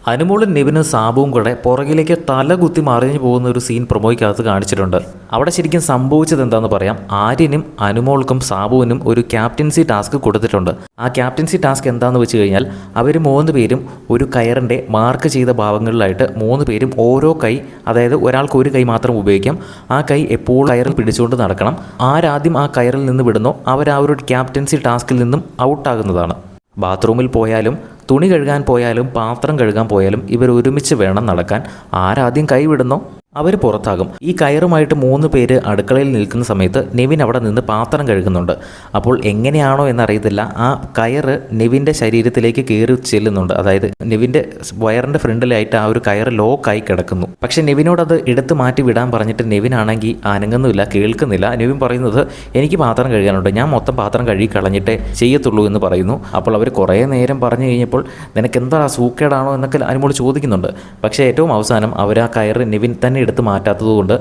അനുമോളും നിവിനും സാബുവും കൂടെ പുറകിലേക്ക് തല കുത്തി മറിഞ്ഞു പോകുന്ന ഒരു സീൻ പ്രൊമോയ്ക്കകത്ത് കാണിച്ചിട്ടുണ്ട്. അവിടെ ശരിക്കും സംഭവിച്ചത് എന്താണെന്ന് പറയാം. ആര്യനും അനുമോൾക്കും സാബുവിനും ഒരു ക്യാപ്റ്റൻസി ടാസ്ക് കൊടുത്തിട്ടുണ്ട്. ആ ക്യാപ്റ്റൻസി ടാസ്ക് എന്താണെന്ന് വെച്ച് കഴിഞ്ഞാൽ അവർ 3 പേരും ഒരു കയറിൻ്റെ മാർക്ക് ചെയ്ത ഭാഗങ്ങളിലായിട്ട് 3 പേരും ഓരോ കൈ, അതായത് ഒരാൾക്ക് ഒരു കൈ മാത്രം ഉപയോഗിക്കാം. ആ കൈ എപ്പോഴും കയറിൽ പിടിച്ചുകൊണ്ട് നടക്കണം. ആരാദ്യം ആ കയറിൽ നിന്ന് വിടുന്നോ അവർ ആ ഒരു ക്യാപ്റ്റൻസി ടാസ്കിൽ നിന്നും ഔട്ടാകുന്നതാണ്. ബാത്റൂമിൽ പോയാലും തുണി കഴുകാൻ പോയാലും പാത്രം കഴുകാൻ പോയാലും ഇവർ ഒരുമിച്ച് വേണം നടക്കാൻ. ആരാദ്യം കൈ വിടുന്നോ അവർ പുറത്താകും. ഈ കയറുമായിട്ട് 3 പേര് അടുക്കളയിൽ നിൽക്കുന്ന സമയത്ത് നെവിൻ അവിടെ നിന്ന് പാത്രം കഴുകുന്നുണ്ട്. അപ്പോൾ എങ്ങനെയാണോ എന്നറിയത്തില്ല, ആ കയറ് നെവിൻ്റെ ശരീരത്തിലേക്ക് കയറി ചെല്ലുന്നുണ്ട്. അതായത് നെവിൻ്റെ വയറിൻ്റെ ഫ്രണ്ടിലായിട്ട് ആ ഒരു കയറ് ലോക്കായി കിടക്കുന്നു. പക്ഷേ നെവിനോട് അത് എടുത്ത് മാറ്റി വിടാൻ പറഞ്ഞിട്ട് നെവിനാണെങ്കിൽ അനങ്ങുന്നില്ല, കേൾക്കുന്നില്ല. നെവിൻ പറയുന്നത് എനിക്ക് പാത്രം കഴുകാനുണ്ട്, ഞാൻ മൊത്തം പാത്രം കഴുകി കളഞ്ഞിട്ടേ ചെയ്യത്തുള്ളൂ എന്ന് പറയുന്നു. അപ്പോൾ അവർ കുറേ നേരം പറഞ്ഞു കഴിഞ്ഞപ്പോൾ നിനക്ക് എന്താ സൂക്കേടാണോ എന്നൊക്കെ അനുമോൾ ചോദിക്കുന്നുണ്ട്. പക്ഷേ ഏറ്റവും അവസാനം അവർ ആ കയറ് നെവിൻ തന്നെ എടുത്ത് മാറ്റാത്തതുകൊണ്ട്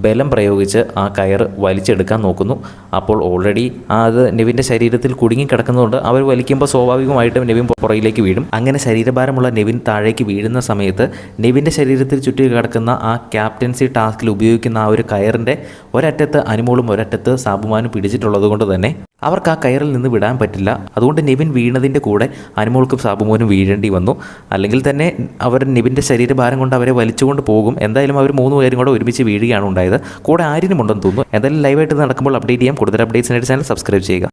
ബലം പ്രയോഗിച്ച് ആ കയർ വലിച്ചെടുക്കാൻ നോക്കുന്നു. അപ്പോൾ ഓൾറെഡി അത് നെവിൻ്റെ ശരീരത്തിൽ കുടുങ്ങിക്കിടക്കുന്നതുകൊണ്ട് അവർ വലിക്കുമ്പോൾ സ്വാഭാവികമായിട്ടും നെവിൻ പുറകിലേക്ക് വീഴും. അങ്ങനെ ശരീരഭാരമുള്ള നെവിൻ താഴേക്ക് വീഴുന്ന സമയത്ത് നെവിൻ്റെ ശരീരത്തിൽ ചുറ്റി കിടക്കുന്ന ആ ക്യാപ്റ്റൻസി ടാസ്കിൽ ഉപയോഗിക്കുന്ന ആ ഒരു കയറിൻ്റെ ഒരറ്റത്ത് അനുമോളും ഒരറ്റത്ത് സാബുമാനും പിടിച്ചിട്ടുള്ളത് കൊണ്ട് തന്നെ അവർക്ക് ആ കയറിൽ നിന്ന് വിടാൻ പറ്റില്ല. അതുകൊണ്ട് നെവിൻ വീണതിൻ്റെ കൂടെ അനുമോൾക്കും സാബുമോനും വീഴേണ്ടി വന്നു. അല്ലെങ്കിൽ തന്നെ അവർ നെവിൻ്റെ ശരീരഭാരം കൊണ്ട് അവരെ വലിച്ചുകൊണ്ട് പോകും. എന്തായാലും അവർ 3 പേരും കൂടെ ഒരുമിച്ച് വീഴുകയാണ് ഉണ്ടായത്. കൂടെ ആര്യനും ഉണ്ടെന്ന് തോന്നുന്നു. എന്തായാലും ലൈവായിട്ട് നടക്കുമ്പോൾ അപ്ഡേറ്റ് ചെയ്യാം. കൂടുതൽ അപ്ഡേറ്റ്സിനായിട്ട് ചാനൽ സബ്സ്ക്രൈബ് ചെയ്യുക.